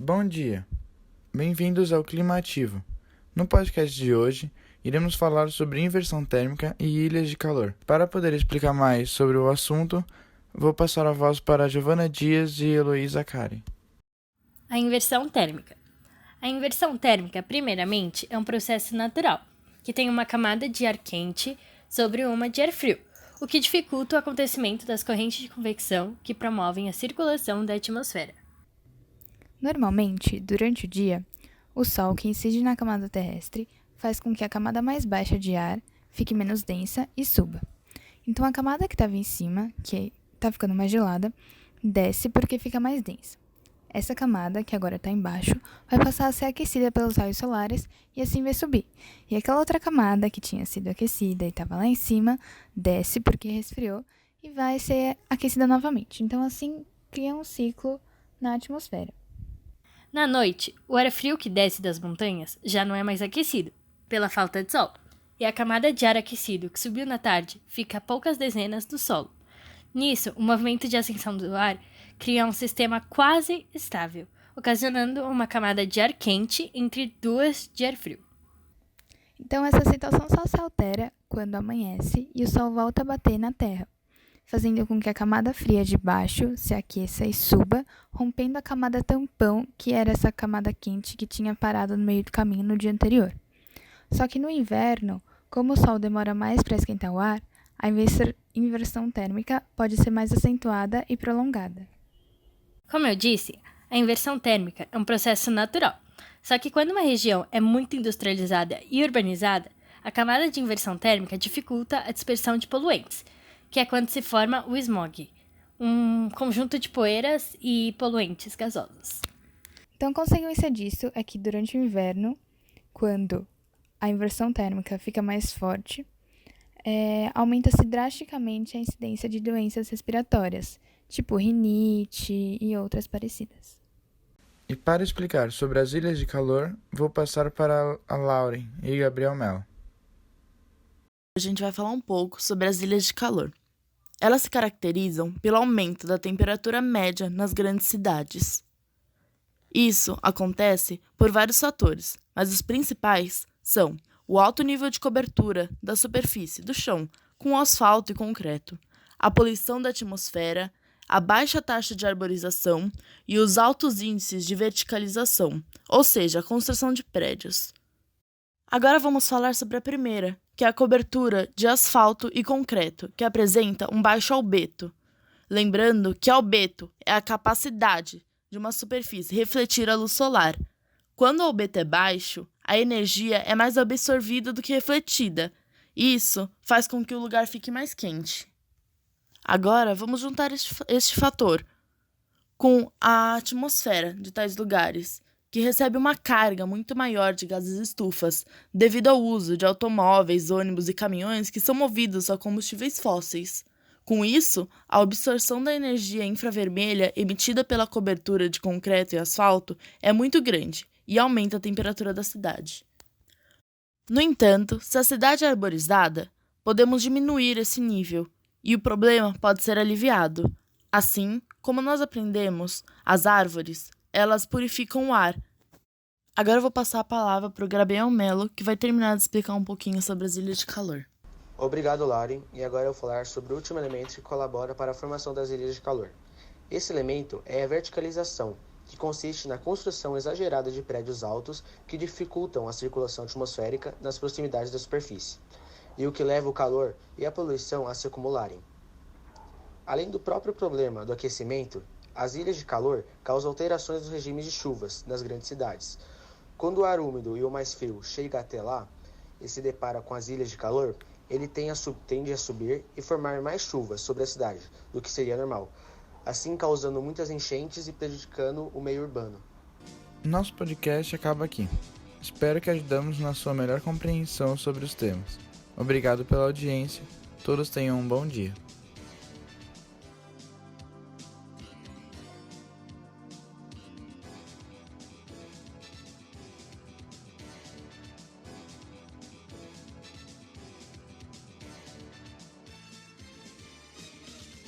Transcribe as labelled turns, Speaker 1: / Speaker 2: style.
Speaker 1: Bom dia, bem-vindos ao Clima Ativo. No podcast de hoje, iremos falar sobre inversão térmica e ilhas de calor. Para poder explicar mais sobre o assunto, vou passar a voz para Giovana Dias e Heloísa Kari.
Speaker 2: A inversão térmica. A inversão térmica, primeiramente, é um processo natural, que tem uma camada de ar quente sobre uma de ar frio, o que dificulta o acontecimento das correntes de convecção que promovem a circulação da atmosfera.
Speaker 3: Normalmente, durante o dia, o Sol que incide na camada terrestre faz com que a camada mais baixa de ar fique menos densa e suba. Então, a camada que estava em cima, que está ficando mais gelada, desce porque fica mais densa. Essa camada, que agora está embaixo, vai passar a ser aquecida pelos raios solares e assim vai subir. E aquela outra camada, que tinha sido aquecida e estava lá em cima, desce porque resfriou e vai ser aquecida novamente. Então, assim, cria um ciclo na atmosfera.
Speaker 2: Na noite, o ar frio que desce das montanhas já não é mais aquecido, pela falta de sol, e a camada de ar aquecido que subiu na tarde fica a poucas dezenas do solo. Nisso, o movimento de ascensão do ar cria um sistema quase estável, ocasionando uma camada de ar quente entre duas de ar frio.
Speaker 3: Então, essa situação só se altera quando amanhece e o Sol volta a bater na Terra, fazendo com que a camada fria de baixo se aqueça e suba, rompendo a camada tampão, que era essa camada quente que tinha parado no meio do caminho no dia anterior. Só que no inverno, como o Sol demora mais para esquentar o ar, a inversão térmica pode ser mais acentuada e prolongada.
Speaker 2: Como eu disse, a inversão térmica é um processo natural. Só que quando uma região é muito industrializada e urbanizada, a camada de inversão térmica dificulta a dispersão de poluentes, que é quando se forma o smog, um conjunto de poeiras e poluentes gasosos.
Speaker 3: Então, a consequência disso é que durante o inverno, quando a inversão térmica fica mais forte, aumenta-se drasticamente a incidência de doenças respiratórias, tipo rinite e outras parecidas.
Speaker 1: E para explicar sobre as ilhas de calor, vou passar para a Lauren e Gabriel Mello.
Speaker 4: A gente vai falar um pouco sobre as ilhas de calor. Elas se caracterizam pelo aumento da temperatura média nas grandes cidades. Isso acontece por vários fatores, mas os principais são o alto nível de cobertura da superfície do chão com asfalto e concreto, a poluição da atmosfera, a baixa taxa de arborização e os altos índices de verticalização, ou seja, a construção de prédios. Agora vamos falar sobre a primeira, que é a cobertura de asfalto e concreto, que apresenta um baixo albedo. Lembrando que albedo é a capacidade de uma superfície refletir a luz solar. Quando o albedo é baixo, a energia é mais absorvida do que refletida. Isso faz com que o lugar fique mais quente. Agora, vamos juntar este fator com a atmosfera de tais lugares, que recebe uma carga muito maior de gases estufas, devido ao uso de automóveis, ônibus e caminhões que são movidos a combustíveis fósseis. Com isso, a absorção da energia infravermelha emitida pela cobertura de concreto e asfalto é muito grande e aumenta a temperatura da cidade. No entanto, se a cidade é arborizada, podemos diminuir esse nível e o problema pode ser aliviado. Assim, como nós aprendemos, as árvores, elas purificam o ar. Agora eu vou passar a palavra para o Gabriel Mello, que vai terminar de explicar um pouquinho sobre as ilhas de calor.
Speaker 5: Obrigado, Lauren. E agora eu vou falar sobre o último elemento que colabora para a formação das ilhas de calor. Esse elemento é a verticalização, que consiste na construção exagerada de prédios altos que dificultam a circulação atmosférica nas proximidades da superfície, e o que leva o calor e a poluição a se acumularem. Além do próprio problema do aquecimento, as ilhas de calor causam alterações nos regimes de chuvas nas grandes cidades. Quando o ar úmido e o mais frio chega até lá e se depara com as ilhas de calor, ele tende a subir e formar mais chuvas sobre a cidade do que seria normal, assim causando muitas enchentes e prejudicando o meio urbano.
Speaker 1: Nosso podcast acaba aqui. Espero que ajudamos na sua melhor compreensão sobre os temas. Obrigado pela audiência. Todos tenham um bom dia.